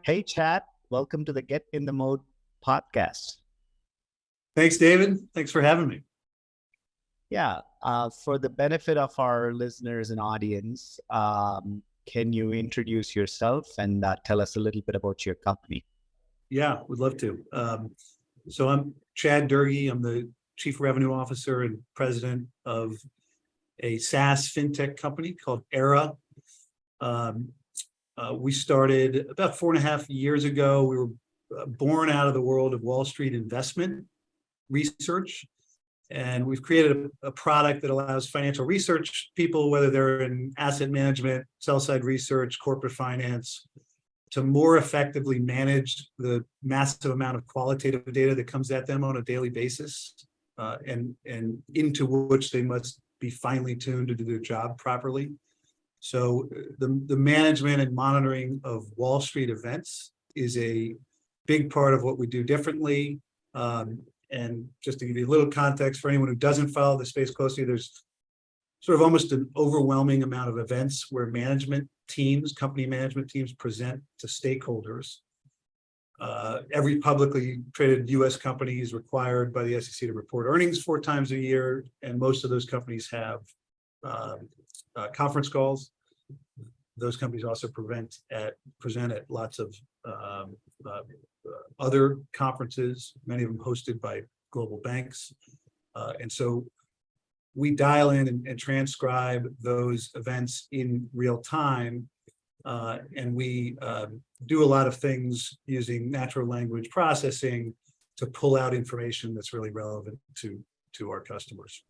Hey, Chad, welcome to the Get in the Mode podcast. Thanks, David. Thanks for having me. Yeah, for the benefit of our listeners and audience, can you introduce yourself and tell us a little bit about your company? Yeah, would love to. So I'm Chad Doerge. I'm the Chief Revenue Officer and President of a SaaS fintech company called Aiera. We started about 4.5 years ago. We were born out of the world of Wall Street investment research. And we've created a product that allows financial research people, whether they're in asset management, sell-side research, corporate finance, to more effectively manage the massive amount of qualitative data that comes at them on a daily basis, and into which they must be finely tuned to do their job properly. So the management and monitoring of Wall Street events is a big part of what we do differently. And just to give you a little context for anyone who doesn't follow the space closely, there's sort of almost an overwhelming amount of events where management teams, company management teams, present to stakeholders. Every publicly traded U.S. company is required by the SEC to report earnings 4 times a year, and most of those companies have conference calls. Those companies also present at lots of other conferences, many of them hosted by global banks. And so we dial in and transcribe those events in real time. And we do a lot of things using natural language processing to pull out information that's really relevant to our customers.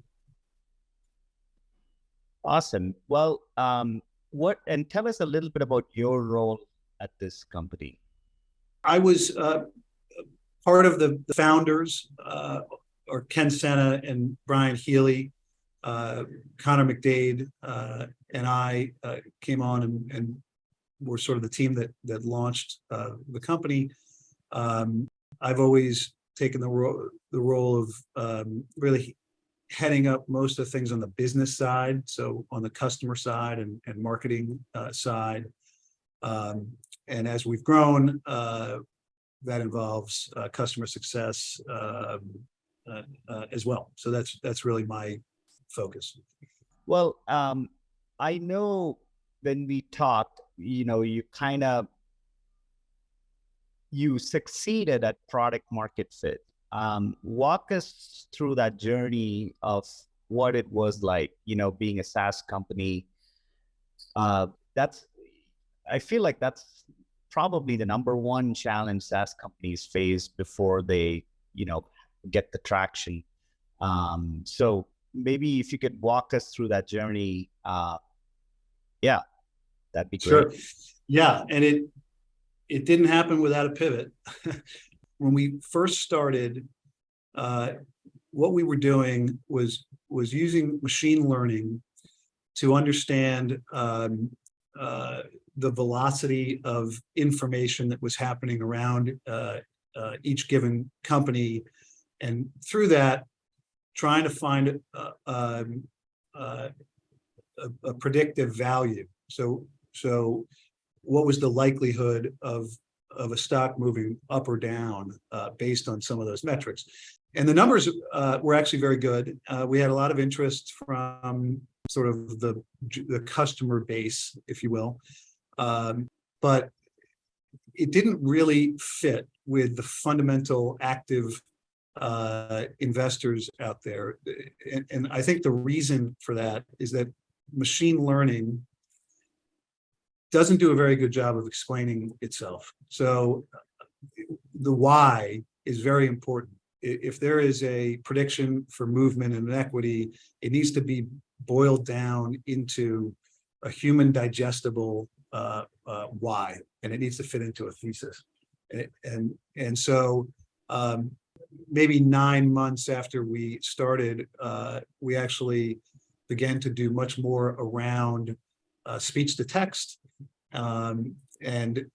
Awesome. Well, tell us a little bit about your role at this company. I was part of the founders, or Ken Senna and Brian Healy. Connor McDade and I came on and were sort of the team that launched the company. I've always taken the role of really heading up most of the things on the business side, so on the customer side and marketing side. And as we've grown, that involves customer success as well. So that's really my focus. Well, I know when we talked, you succeeded at product market fit. Walk us through that journey of what it was like, being a SaaS company. I feel like that's probably the number one challenge SaaS companies face before they, get the traction. So maybe if you could walk us through that journey, yeah, that'd be great. Sure. Yeah, and it didn't happen without a pivot. When we first started, what we were doing was using machine learning to understand the velocity of information that was happening around each given company, and through that, trying to find a predictive value. So what was the likelihood of a stock moving up or down based on some of those metrics? And the numbers were actually very good. We had a lot of interest from sort of the customer base, if you will. But it didn't really fit with the fundamental active investors out there. And I think the reason for that is that machine learning doesn't do a very good job of explaining itself. So the why is very important. If there is a prediction for movement in an equity, it needs to be boiled down into a human digestible why, and it needs to fit into a thesis. And so maybe 9 months after we started, we actually began to do much more around speech to text, and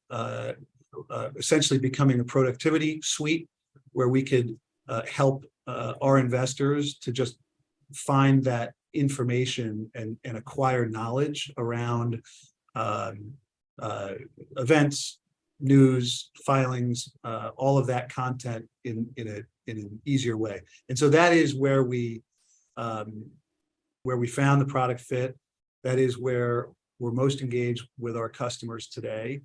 essentially becoming a productivity suite where we could help our investors to just find that information and acquire knowledge around events, news, filings, all of that content in an easier way. And so that is where we found the product fit. That is where we're most engaged with our customers today.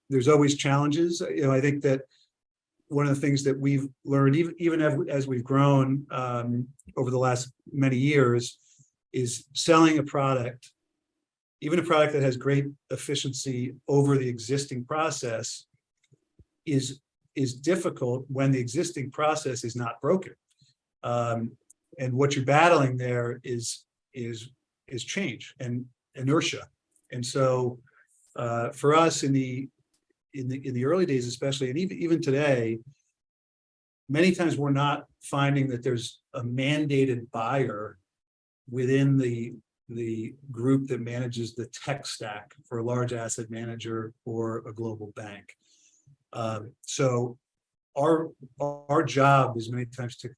There's always challenges. I think that one of the things that we've learned, even as we've grown over the last many years, is selling a product, even a product that has great efficiency over the existing process, is difficult when the existing process is not broken. And what you're battling there is change and inertia. And so for us in the early days, especially, and even today, many times we're not finding that there's a mandated buyer within the group that manages the tech stack for a large asset manager or a global bank. So our job is many times to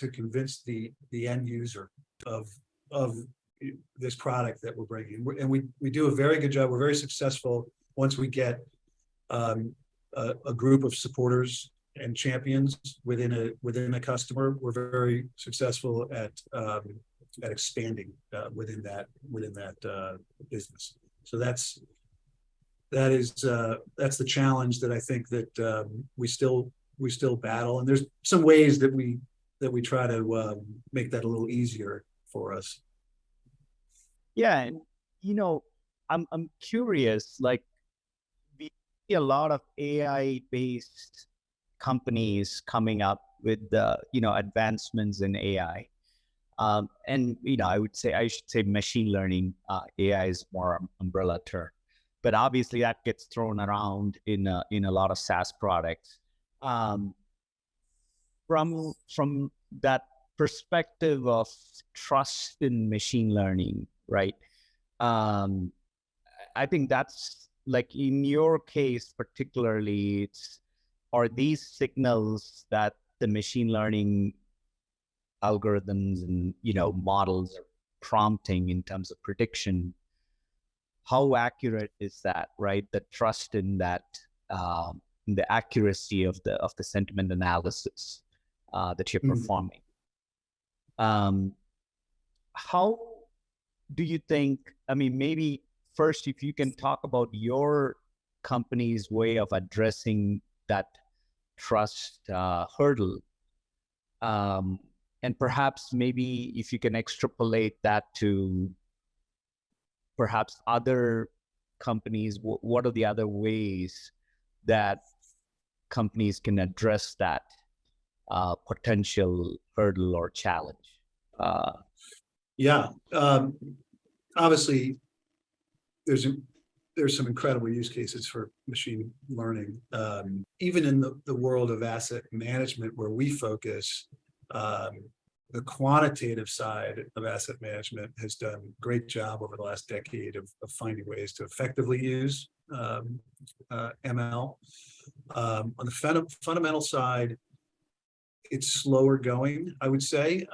convince the end user of this product that we're bringing, and we do a very good job. We're very successful once we get a group of supporters and champions within a customer. We're very successful at expanding within that business. So that's the challenge that I think that we still battle, and there's some ways that we try to make that a little easier for us. Yeah, and I'm curious. Like, we see a lot of AI-based companies coming up with advancements in AI, and I should say machine learning. AI is more umbrella term, but obviously that gets thrown around in a lot of SaaS products. From that perspective of trust in machine learning, right? I think that's, like, in your case particularly, are these signals that the machine learning algorithms and models are prompting in terms of prediction, how accurate is that, right? The trust in that, the accuracy of the sentiment analysis that you're performing. How do you think, maybe first, if you can talk about your company's way of addressing that trust hurdle, and perhaps maybe if you can extrapolate that to perhaps other companies, what are the other ways that companies can address that potential hurdle or challenge? Obviously, there's some incredible use cases for machine learning. Even in the world of asset management, where we focus, the quantitative side of asset management has done a great job over the last decade of finding ways to effectively use ML. On the fundamental side, it's slower going, I would say.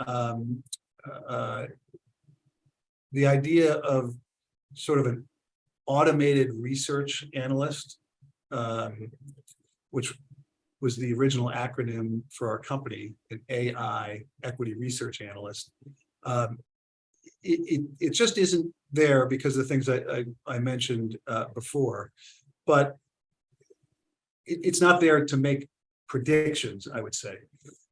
The idea of sort of an automated research analyst, which was the original acronym for our company, an AI, equity research analyst. It just isn't there because of the things I mentioned before, but it's not there to make predictions, I would say.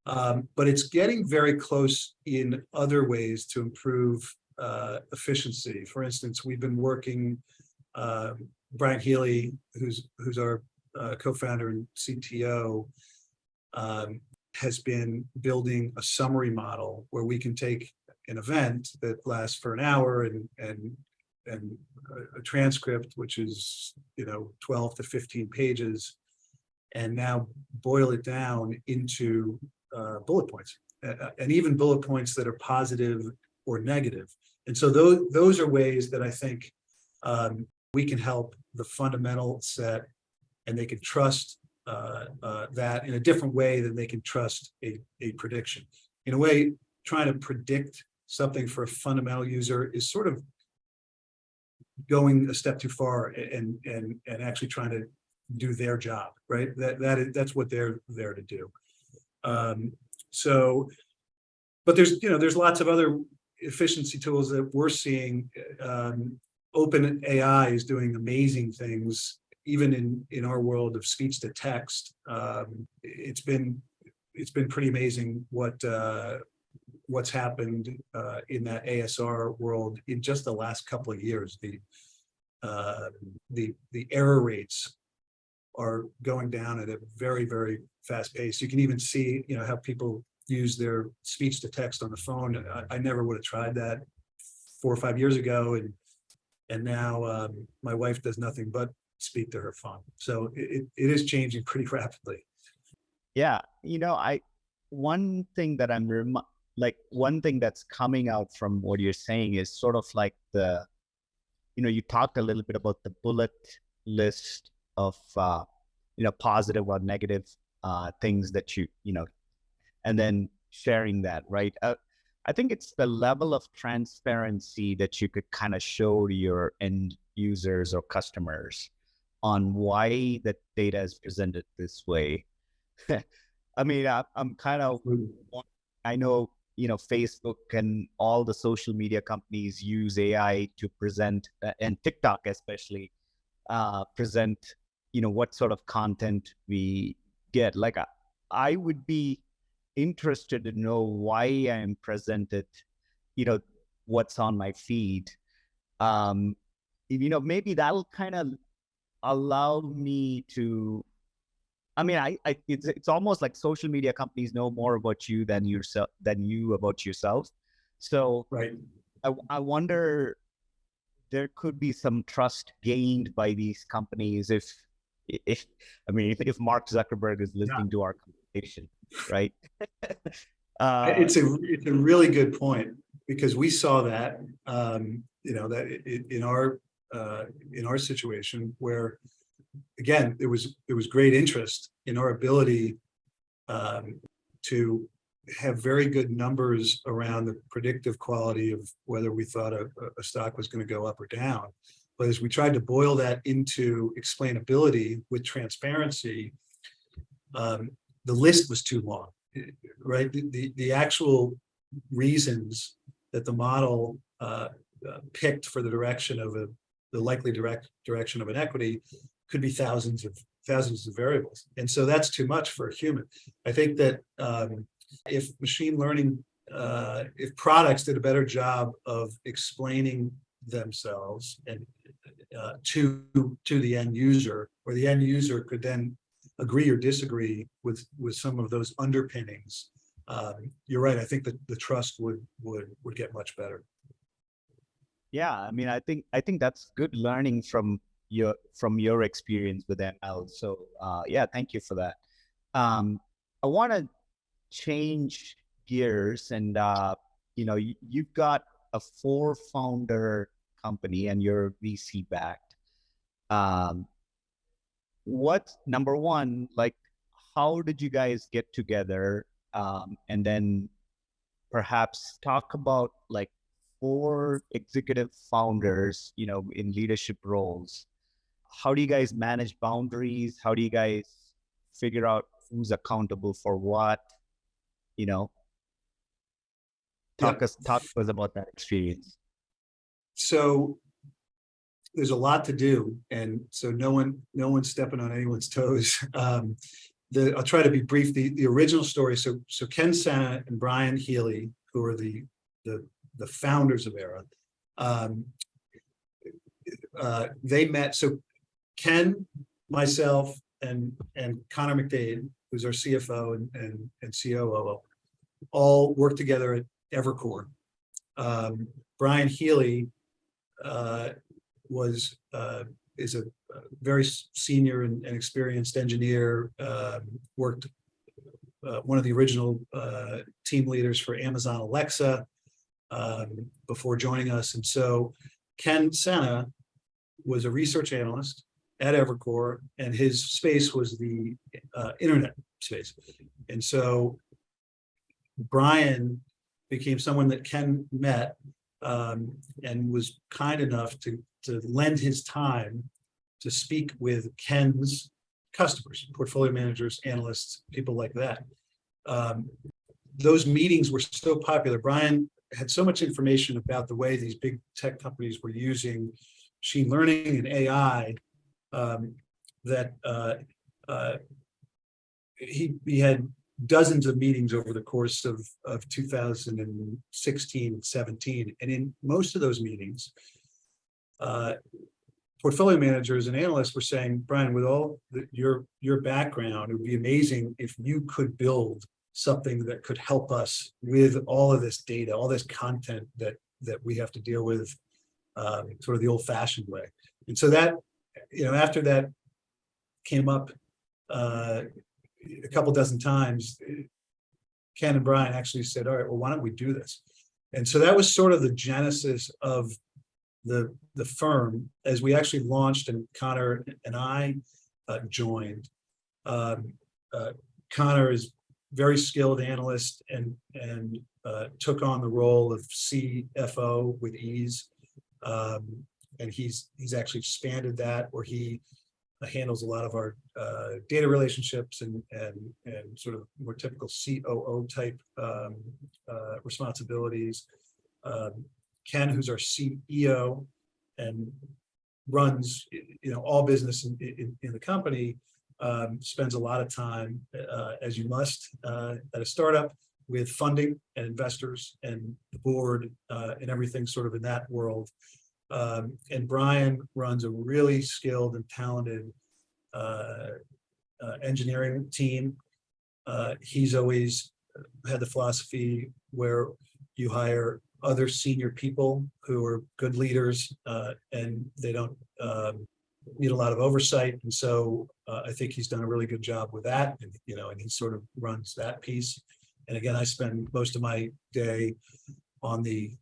But it's getting very close in other ways to improve efficiency. For instance, we've been working, Brian Healy, who's our co-founder and CTO, has been building a summary model where we can take an event that lasts for an hour and a transcript, which is 12 to 15 pages, and now boil it down into bullet points, and even bullet points that are positive or negative. And so those are ways that I think we can help the fundamental set, and they can trust that in a different way than they can trust a prediction. In a way, trying to predict something for a fundamental user is sort of going a step too far and actually trying to do their job, right? That's what they're there to do. So, but there's lots of other efficiency tools that we're seeing. Open AI is doing amazing things, even in our world of speech to text. It's been pretty amazing what's happened in that ASR world in just the last couple of years. The error rates are going down at a very, very fast pace. You can even see, how people use their speech to text on the phone. I never would have tried that 4 or 5 years ago, and now my wife does nothing but speak to her phone. So it is changing pretty rapidly. Yeah, one thing that one thing that's coming out from what you're saying is sort of like you talked a little bit about the bullet list of, positive or negative things that and then sharing that, right? I think it's the level of transparency that you could kind of show to your end users or customers on why the data is presented this way. I mean, I'm kind of, I know, Facebook and all the social media companies use AI to present, and TikTok especially, present, what sort of content we get. Like, I would be interested to know why I'm presented, what's on my feed. Maybe that'll kind of allow me to, I mean, it's almost like social media companies know more about you than you about yourself. So right. I wonder, there could be some trust gained by these companies if Mark Zuckerberg is listening to our conversation, right? It's a really good point, because we saw that that in our situation, where again there was great interest in our ability to have very good numbers around the predictive quality of whether we thought a stock was going to go up or down. But as we tried to boil that into explainability with transparency, the list was too long, right? The actual reasons that the model picked for the direction of the likely direction of an equity could be thousands of variables. And so that's too much for a human. I think that if machine learning, if products did a better job of explaining themselves and to the end user, or the end user could then agree or disagree with some of those underpinnings, you're right. I think that the trust would get much better. Yeah, I mean, I think that's good learning from your experience with ML. So yeah, thank you for that. I want to change gears, and you've got a 4-founder company and you're VC backed. What, number one, like, how did you guys get together? And then perhaps talk about like 4 executive founders, in leadership roles. How do you guys manage boundaries? How do you guys figure out who's accountable for what? Talk to us about that experience. So there's a lot to do, and so no one's stepping on anyone's toes. I'll try to be brief. The original story. So Ken Sena and Brian Healy, who are the founders of Aiera, they met. So Ken, myself, and Connor McDade, who's our CFO and COO, all worked together at Evercore. Brian Healy is a very senior and experienced engineer. Worked one of the original team leaders for Amazon Alexa before joining us. And so Ken Sena was a research analyst at Evercore, and his space was the internet space. And so Brian became someone that Ken met and was kind enough to lend his time to speak with Ken's customers, portfolio managers, analysts, people like that. Those meetings were so popular. Brian had so much information about the way these big tech companies were using machine learning and AI that he had dozens of meetings over the course of 2016 and 17. And in most of those meetings, portfolio managers and analysts were saying, Brian, with all your background, it would be amazing if you could build something that could help us with all of this data, all this content that we have to deal with sort of the old-fashioned way. And so that, after that came up a couple dozen times, Ken and Brian actually said, all right, well, why don't we do this? And so that was sort of the genesis of the firm as we actually launched, and Connor and I joined. Connor is very skilled analyst and took on the role of CFO with ease. And he's actually expanded that, where he handles a lot of our data relationships and sort of more typical COO type responsibilities. Ken, who's our CEO and runs all business in the company, spends a lot of time, as you must, at a startup, with funding and investors and the board and everything sort of in that world. And Brian runs a really skilled and talented engineering team. He's always had the philosophy where you hire other senior people who are good leaders, and they don't need a lot of oversight. And so I think he's done a really good job with that, and he sort of runs that piece. And again, I spend most of my day on the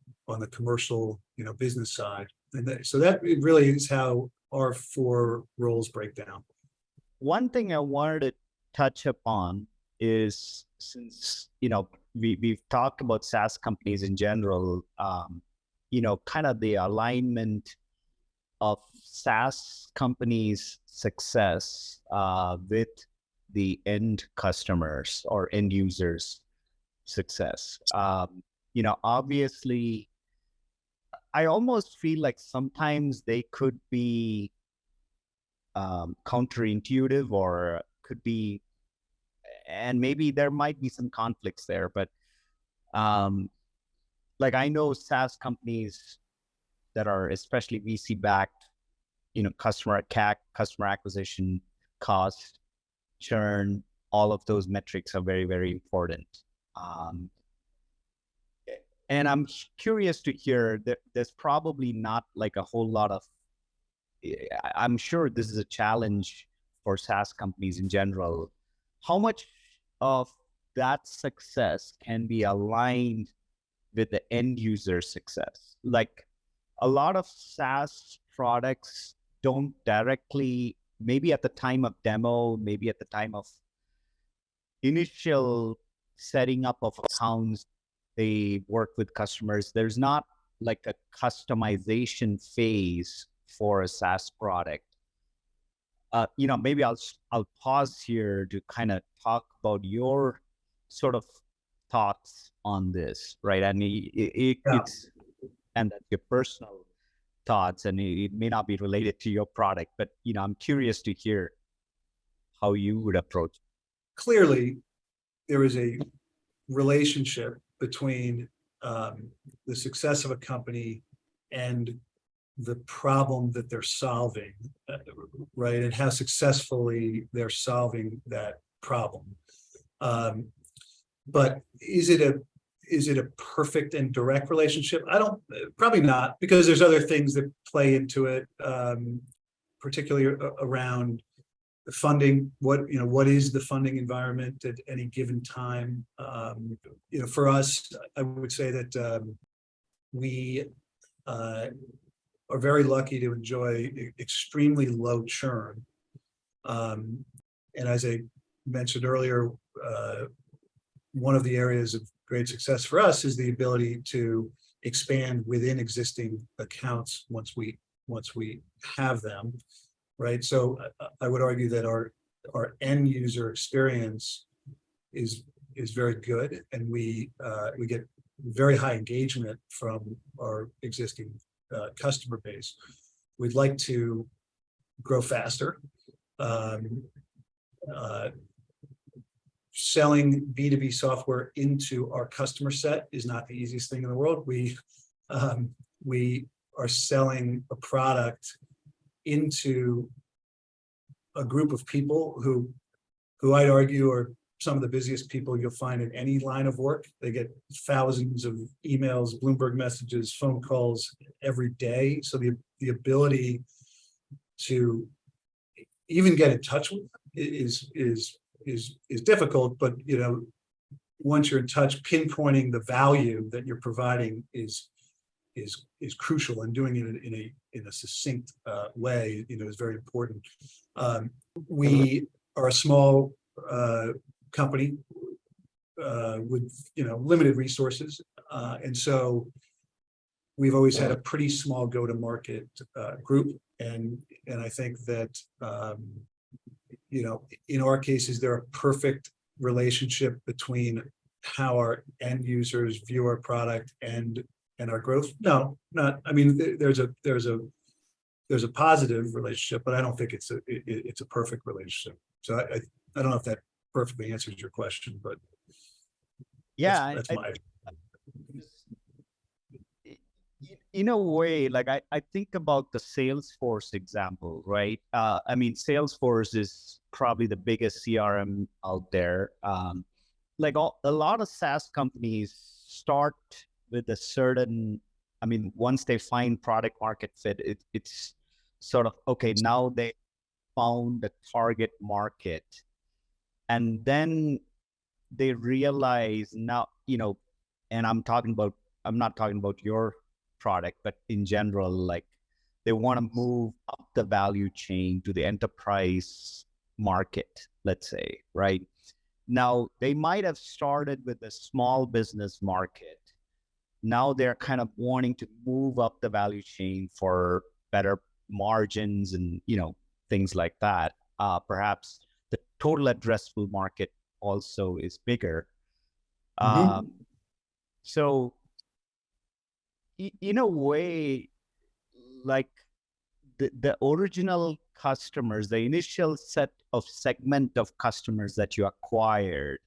commercial, business side. And so that really is how our 4 roles break down. One thing I wanted to touch upon is, since, we've talked about SaaS companies in general, kind of the alignment of SaaS companies' success with the end customers or end users' success. Obviously, I almost feel like sometimes they could be counterintuitive, or could be, and maybe there might be some conflicts there, but like I know SaaS companies that are especially VC backed, customer CAC, customer acquisition cost, churn, all of those metrics are very, very important. And I'm curious to hear that there's probably not like a whole lot of, I'm sure this is a challenge for SaaS companies in general. How much of that success can be aligned with the end user success? Like, a lot of SaaS products don't directly, maybe at the time of demo, maybe at the time of initial setting up of accounts, they work with customers. There's not like a customization phase for a SaaS product. Maybe I'll pause here to kind of talk about your sort of thoughts on this, right? And it's, and that's your personal thoughts, and it may not be related to your product, but I'm curious to hear how you would approach it. Clearly, there is a relationship between the success of a company and the problem that they're solving, right? And how successfully they're solving that problem. But is it a perfect and direct relationship? Probably not, because there's other things that play into it, particularly around the funding. What is the funding environment at any given time? For us, I would say that we are very lucky to enjoy extremely low churn. And as I mentioned earlier, one of the areas of great success for us is the ability to expand within existing accounts once we have them, right? So I would argue that our end user experience is very good, and we get very high engagement from our existing customer base. We'd like to grow faster. Selling B2B software into our customer set is not the easiest thing in the world. We are selling a product into a group of people who I'd argue are some of the busiest people you'll find in any line of work. They get thousands of emails, Bloomberg messages, phone calls every day. So the ability to even get in touch with is difficult, but once you're in touch, pinpointing the value that you're providing is crucial, and doing it in a succinct way is very important. We are a small company with limited resources, and so we've always had a pretty small go-to-market group, and I think that in our cases, there are perfect relationship between how our end users view our product and our growth. No, not. I mean, there's a positive relationship, but I don't think it's a perfect relationship. So I don't know if that perfectly answers your question, but Yeah, that's my. In a way, like I think about the Salesforce example, right? I mean, Salesforce is probably the biggest CRM out there. Like a lot of SaaS companies start with a certain, I mean, once they find product market fit, it's sort of, okay, now they found the target market. And then they realize now, and I'm not talking about your product, but in general, like they want to move up the value chain to the enterprise market, let's say, right? Now, they might have started with a small business market. Now they're kind of wanting to move up the value chain for better margins and, things like that. Perhaps the total addressable market also is bigger. So in a way, like the original customers, the initial segment of customers that you acquired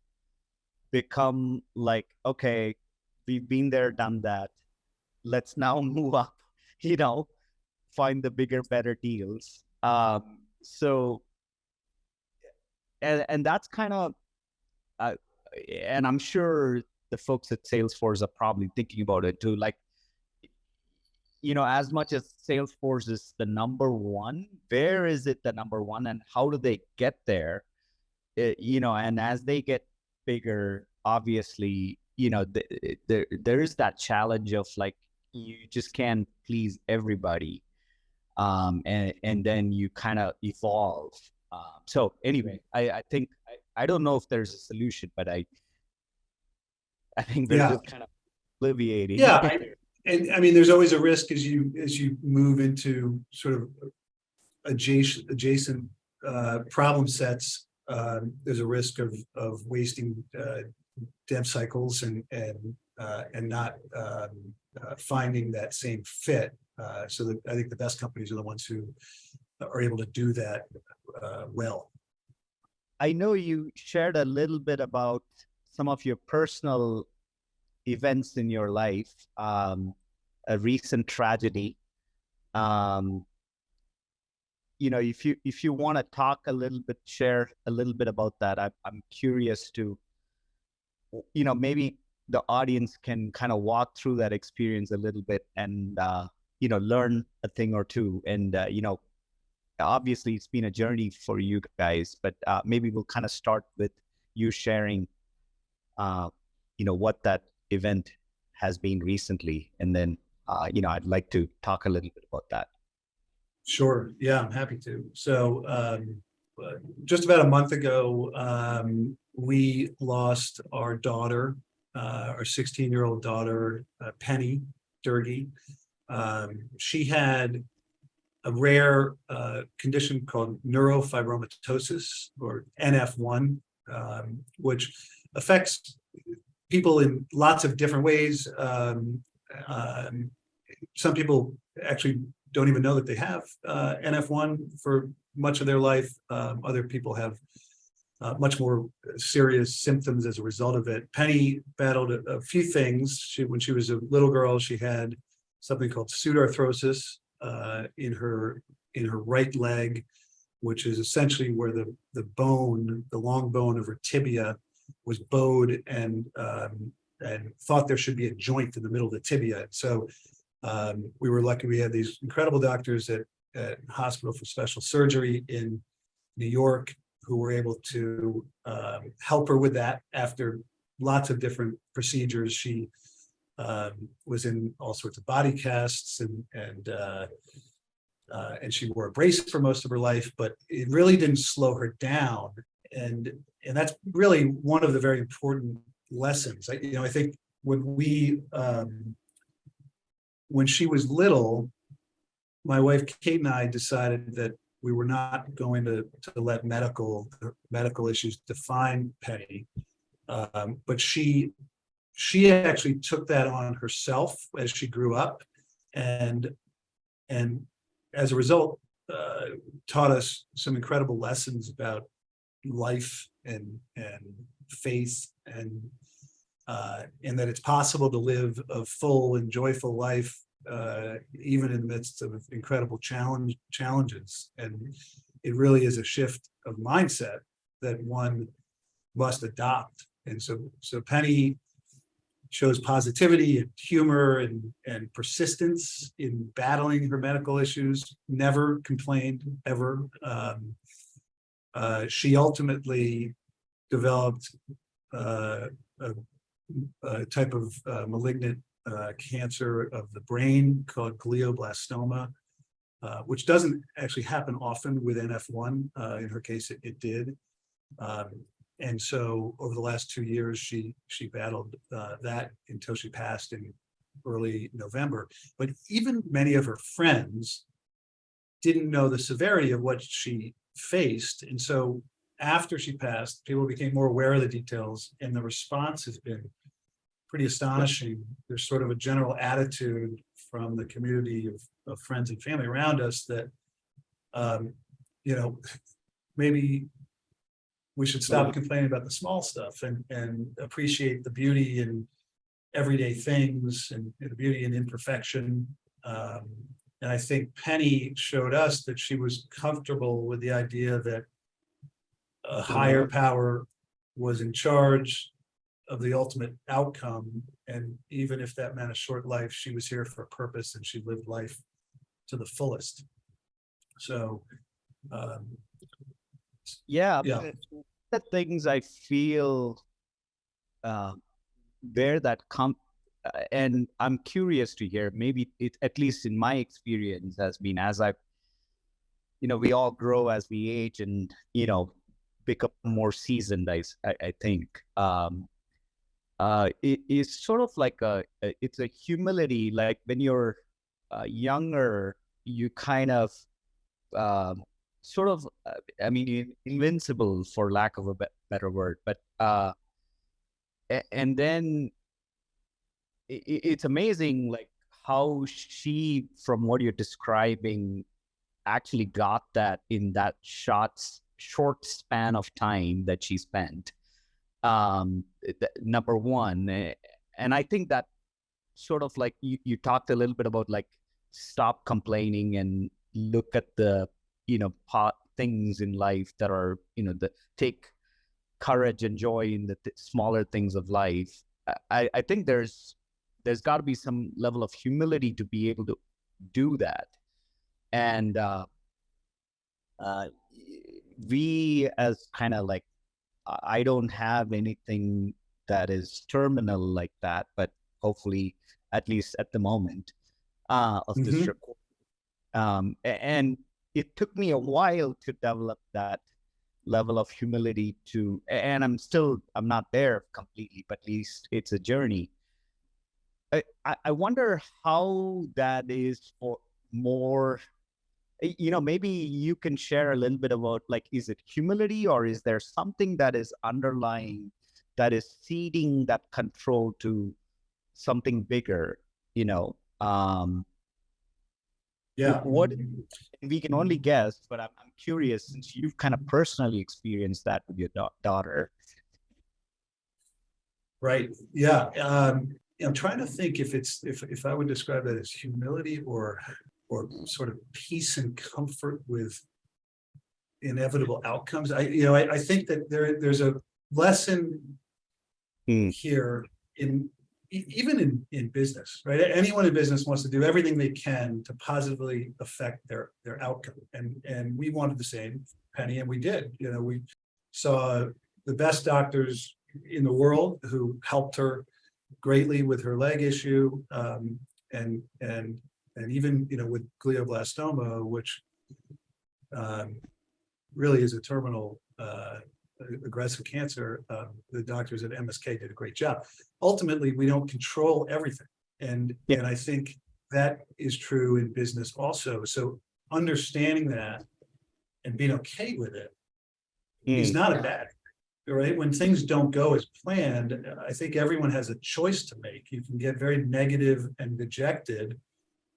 become like, okay, we've been there, done that. Let's now move up, find the bigger, better deals. So, and that's kind of, and I'm sure the folks at Salesforce are probably thinking about it too. Like, as much as Salesforce is the number one, where is it the number one, and how do they get there? And as they get bigger, obviously, there is that challenge of like, you just can't please everybody. And then you kind of evolve. So anyway, I think, I don't know if there's a solution, but I think we're just kind of alleviating. Yeah. And I mean, there's always a risk as you move into sort of adjacent problem sets. There's a risk of wasting dev cycles and not finding that same fit. So that I think the best companies are the ones who are able to do that well. I know you shared a little bit about some of your personal events in your life, a recent tragedy. If you want to talk a little bit, share a little bit about that. I'm curious to, maybe the audience can kind of walk through that experience a little bit and, learn a thing or two. And, obviously it's been a journey for you guys, but maybe we'll kind of start with you sharing, what that event has been recently. And then, I'd like to talk a little bit about that. Sure. Yeah, I'm happy to. So just about a month ago, we lost our daughter, our 16-year-old daughter, Penny, Doerge. She had a rare condition called neurofibromatosis, or NF1, which affects people in lots of different ways. Some people actually don't even know that they have NF1 for much of their life. Other people have much more serious symptoms as a result of it. Penny battled a few things. When she was a little girl, she had something called pseudarthrosis in her right leg, which is essentially where the bone, the long bone of her tibia, was bowed and thought there should be a joint in the middle of the tibia. So we were lucky. We had these incredible doctors at Hospital for Special Surgery in New York who were able to help her with that. After lots of different procedures, she was in all sorts of body casts, and she wore a brace for most of her life, but it really didn't slow her down. And that's really one of the very important lessons. I think when she was little, my wife Kate and I decided that we were not going to let medical issues define Penny, but she actually took that on herself as she grew up, and as a result, taught us some incredible lessons about life and faith, and that it's possible to live a full and joyful life even in the midst of incredible challenges. And it really is a shift of mindset that one must adopt. And so Penny shows positivity and humor and persistence in battling her medical issues, never complained, ever. She ultimately developed a type of malignant cancer of the brain called glioblastoma, which doesn't actually happen often with NF1. In her case, it did. And so over the last 2 years, she battled that until she passed in early November. But even many of her friends didn't know the severity of what she faced. And so after she passed, people became more aware of the details, and the response has been pretty astonishing. There's sort of a general attitude from the community of friends and family around us that, maybe we should stop complaining about the small stuff and appreciate the beauty in everyday things and the beauty in imperfection. And I think Penny showed us that she was comfortable with the idea that a higher power was in charge of the ultimate outcome. And even if that meant a short life, she was here for a purpose, and she lived life to the fullest. So, yeah. The things I feel where that come, and I'm curious to hear, maybe it, at least in my experience, has been as we all grow as we age and, become more seasoned, I think. It is sort of like it's a humility. Like when you're younger, you kind of invincible, for lack of a better word. But and then it's amazing, like how she, from what you're describing, actually got that in that short span of time that she spent. Number one, and I think that sort of like you talked a little bit about, like, stop complaining and look at the things in life that are take courage and joy in the smaller things of life. I think there's got to be some level of humility to be able to do that. And we, as kind of like, I don't have anything that is terminal like that, but hopefully, at least at the moment of this record. And it took me a while to develop that level of humility and I'm not there completely, but at least it's a journey. I wonder how that is for more, maybe you can share a little bit about, like, is it humility, or is there something that is underlying that is ceding that control to something bigger, you know? Yeah. What we can only guess, but I'm curious, since you've kind of personally experienced that with your daughter. Right. Yeah. I'm trying to think if I would describe that as humility or sort of peace and comfort with inevitable outcomes. I think that there's a lesson here even in business, right? Anyone in business wants to do everything they can to positively affect their outcome. And we wanted the same, Penny, and we did. We saw the best doctors in the world who helped her greatly with her leg issue, and even with glioblastoma, which really is a terminal aggressive cancer. The doctors at MSK did a great job. Ultimately, we don't control everything, and I think that is true in business also. So understanding that and being okay with it is not a bad thing, right? When things don't go as planned, I think everyone has a choice to make. You can get very negative and dejected,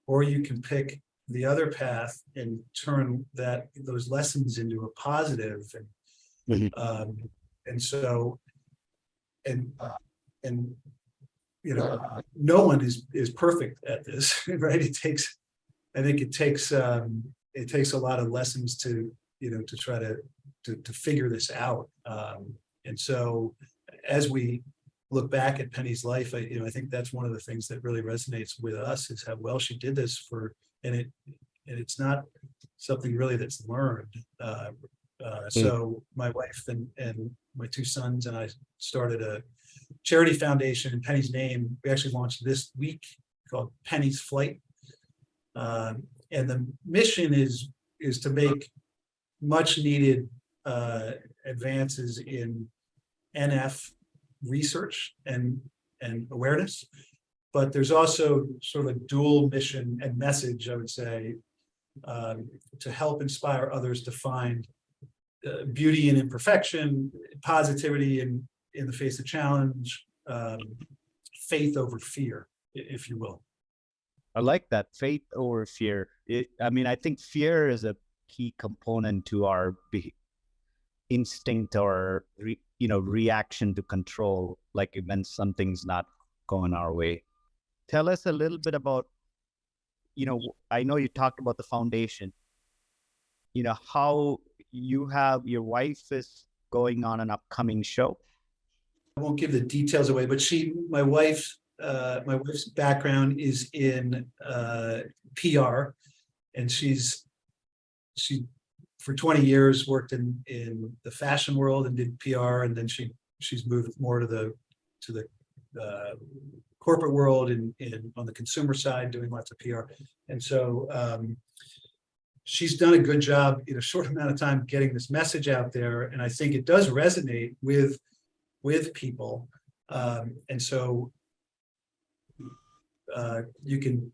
or you can pick the other path and turn those lessons into a positive. And so no one is perfect at this, right? I think it takes a lot of lessons to try to figure this out. And so as we look back at Penny's life, I think that's one of the things that really resonates with us, is how well she did this and it's not something really that's learned. So my wife and my two sons and I started a charity foundation in Penny's name. We actually launched this week, called Penny's Flight. And the mission is to make much needed advances in NF research and awareness. But there's also sort of a dual mission and message, I would say, to help inspire others to find beauty in imperfection, positivity in the face of challenge, faith over fear, if you will. I like that, faith over fear. I think fear is a key component to our instinct or reaction to control, like when something's not going our way. Tell us a little bit about, I know you talked about the foundation, how your wife is going on an upcoming show. I won't give the details away, but my wife's background is in PR, and she for 20 years worked in the fashion world and did PR, and then she's moved more to the corporate world and on the consumer side, doing lots of PR. And so she's done a good job in a short amount of time getting this message out there, and I think it does resonate with people. And so you can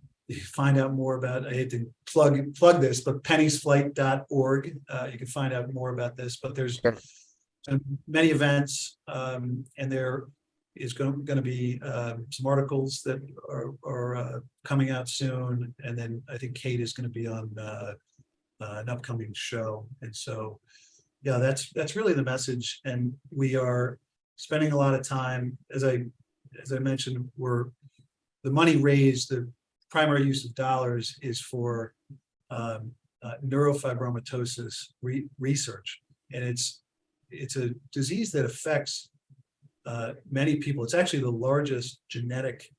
find out more about, I hate to plug this, but pennysflight.org. You can find out more about this, but there's many events, and there is going to be some articles that are coming out soon. And then I think Kate is going to be on an upcoming show. And so, yeah, that's really the message. And we are spending a lot of time, as I mentioned, the money raised, the primary use of dollars is for neurofibromatosis research, and it's a disease that affects many people. It's actually the largest genetic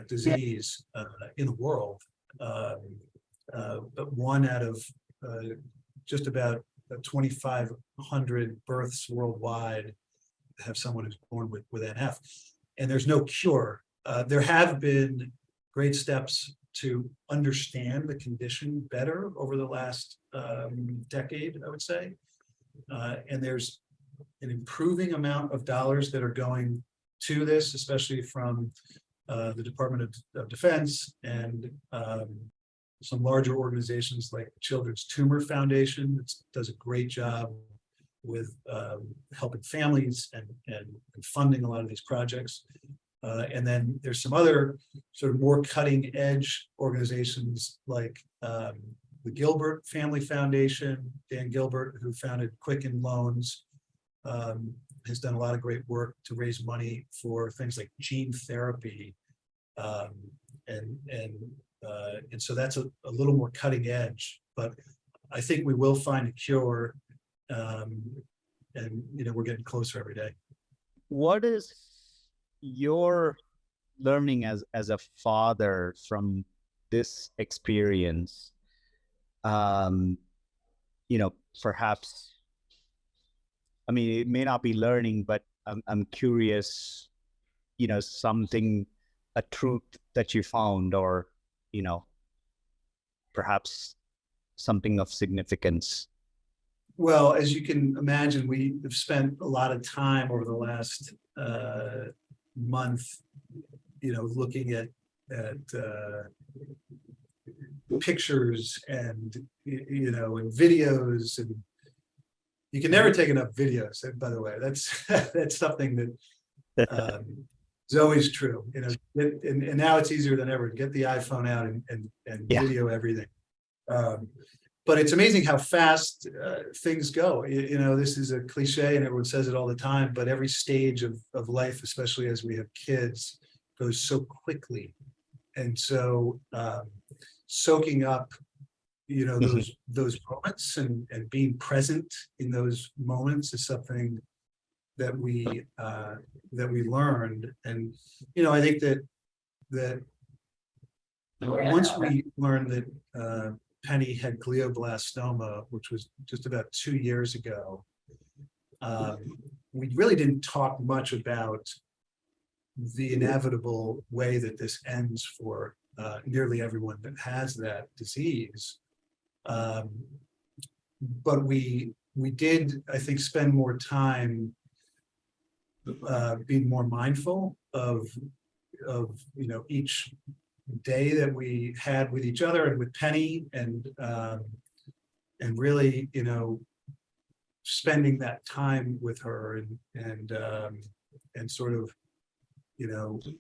disease in the world, but one out of just about 2,500 births worldwide have someone who's born with NF, and there's no cure. There have been great steps to understand the condition better over the last decade, I would say. And there's an improving amount of dollars that are going to this, especially from the Department of Defense, and some larger organizations like Children's Tumor Foundation, which does a great job with helping families and funding a lot of these projects. And then there's some other sort of more cutting edge organizations like the Gilbert Family Foundation. Dan Gilbert, who founded Quicken Loans, has done a lot of great work to raise money for things like gene therapy. And so that's a little more cutting edge, but I think we will find a cure. And we're getting closer every day. What is your learning as a father from this experience? Perhaps, I mean, it may not be learning, but I'm curious, a truth that you found, or, perhaps something of significance. Well, as you can imagine, we have spent a lot of time over the last month, looking at pictures and and videos, and you can never take enough videos. By the way, that's something that is always true. And now it's easier than ever to get the iPhone out and video everything. But it's amazing how fast things go. This is a cliche and everyone says it all the time, but every stage of life, especially as we have kids, goes so quickly. And so soaking up, those moments and being present in those moments is something that we learned. And, I think that once we learned that Penny had glioblastoma, which was just about 2 years ago, we really didn't talk much about the inevitable way that this ends for nearly everyone that has that disease. But we did, I think, spend more time being more mindful of each day that we had with each other and with Penny, and really, spending that time with her and sort of,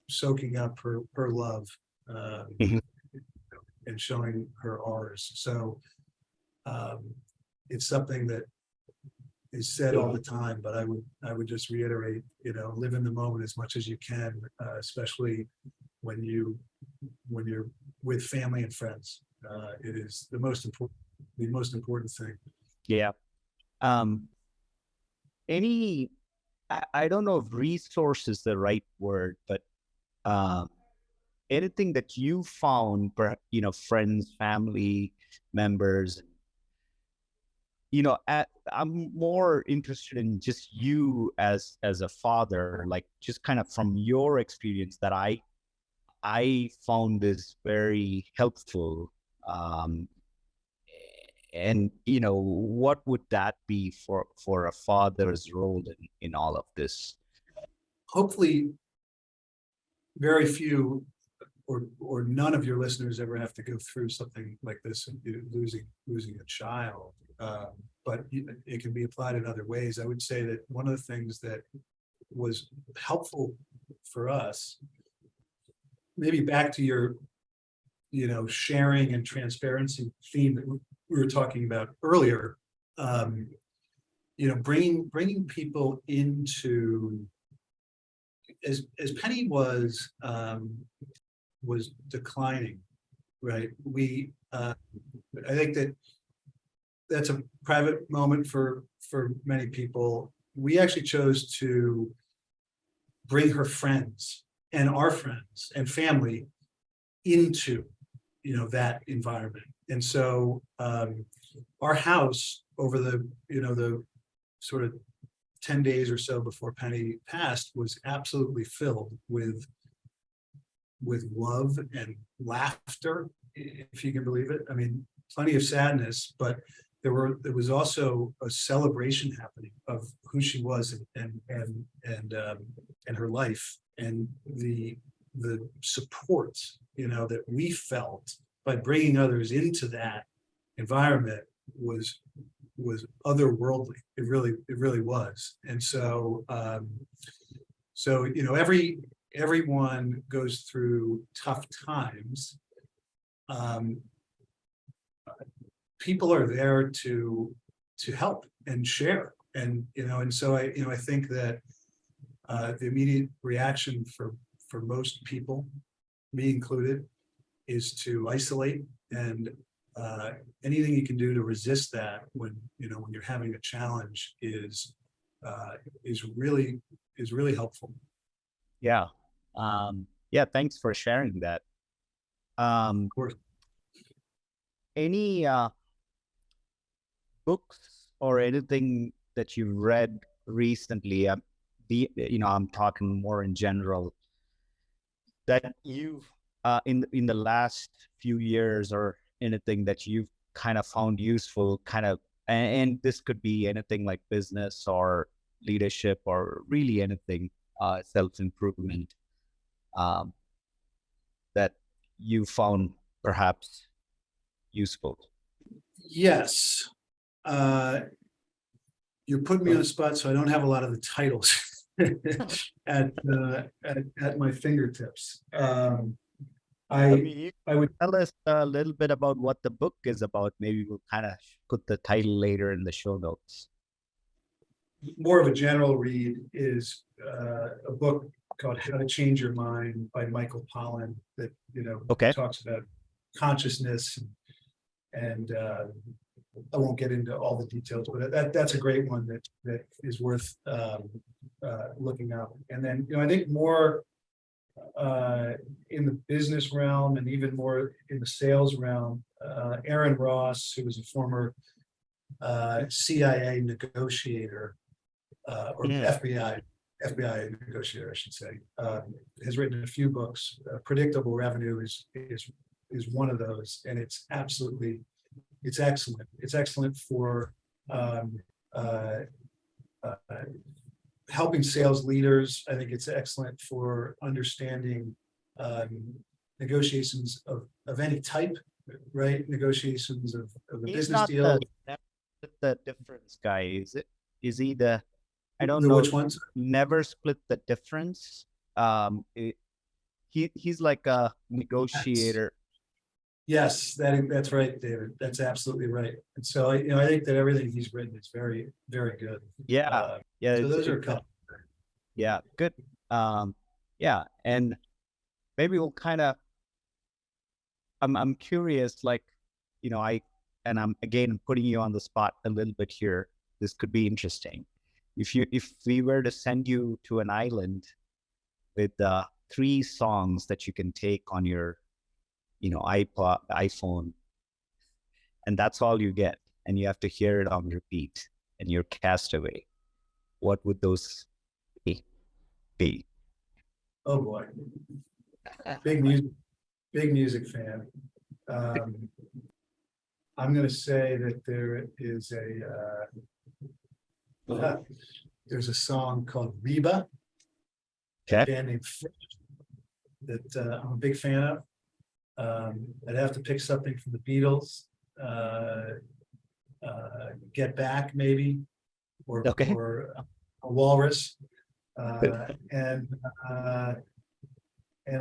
soaking up her love, and showing her ours. So it's something that is said all the time, but I would just reiterate, live in the moment as much as you can, especially when you're with family and friends. It is the most important thing. Yeah. I don't know if resource is the right word, but anything that you found, friends, family members, I'm more interested in just you as a father, like just kind of from your experience, that I found this very helpful. And what would that be for a father's role in all of this? Hopefully very few or none of your listeners ever have to go through something like this, losing a child. But it can be applied in other ways. I would say that one of the things that was helpful for us, maybe back to your, sharing and transparency theme that we were talking about earlier, bringing people into, as Penny was declining, right? I think that's a private moment for many people. We actually chose to bring her friends and our friends and family into, that environment. And so our house over the sort of 10 days or so before Penny passed was absolutely filled with love and laughter, if you can believe it. I mean, plenty of sadness, but there was also a celebration happening of who she was and her life. And the the support, that we felt by bringing others into that environment was otherworldly. It really was. And so, everyone goes through tough times. People are there to help and share, and so I think that the immediate reaction for most people, me included, is to isolate, and anything you can do to resist that when you're having a challenge is really helpful. Yeah. Yeah. Thanks for sharing that. Of course. Any books or anything that you've read recently? I'm talking more in general, that you've in the last few years, or anything that you've kind of found useful, and this could be anything like business or leadership or really anything, self-improvement, that you found perhaps useful. Yes. You're putting me on the spot, so I don't have a lot of the titles at my fingertips. I would tell us a little bit about what the book is about. Maybe we'll kind of put the title later in the show notes. More of a general read is a book called How to Change Your Mind by Michael Pollan, that talks about consciousness, and I won't get into all the details, but that's a great one that is worth looking up. And then I think more in the business realm, and even more in the sales realm, Aaron Ross, who was a former CIA negotiator, or FBI negotiator, I should say, has written a few books. Predictable Revenue is one of those, and it's excellent. It's excellent for helping sales leaders. I think it's excellent for understanding negotiations of any type, right? Negotiations of the business deal. The difference guy, is it? Is he the? I don't know know which ones. Never Split the Difference. He's like a negotiator. Yes, that's right, David. That's absolutely right. And so I think that everything he's written is very, very good. Yeah. So those are a couple. Yeah, good. Yeah, and maybe we'll kind of. I'm curious, like, I'm again putting you on the spot a little bit here. This could be interesting. If we were to send you to an island with 3 songs that you can take on your iPhone, and that's all you get, and you have to hear it on repeat, and you're cast away, what would those be? Oh boy, big music fan. I'm going to say that there is there's a song called Reba, a band named Fish, that I'm a big fan of. I'd have to pick something from the Beatles, Get Back maybe, or a Walrus, and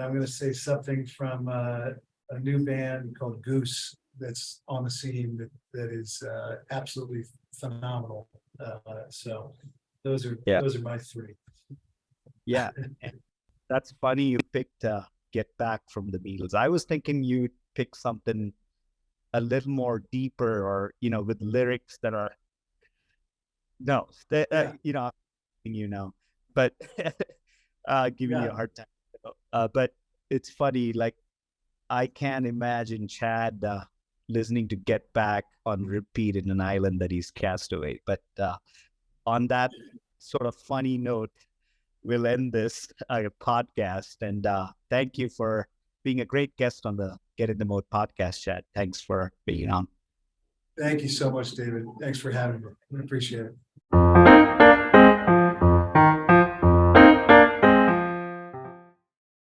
I'm going to say something from a new band called Goose that's on the scene that is absolutely phenomenal. So those are my 3. Yeah, that's funny you picked Get Back from the Beatles. I was thinking you'd pick something a little more deeper, or with lyrics that are but giving you a hard time. But it's funny, like, I can't imagine Chad listening to Get Back on repeat in an island that he's cast away. But on that sort of funny note, we'll end this podcast. And thank you for being a great guest on the Get in the Mode podcast, Chad. Thanks for being on. Thank you so much, David. Thanks for having me. I appreciate it.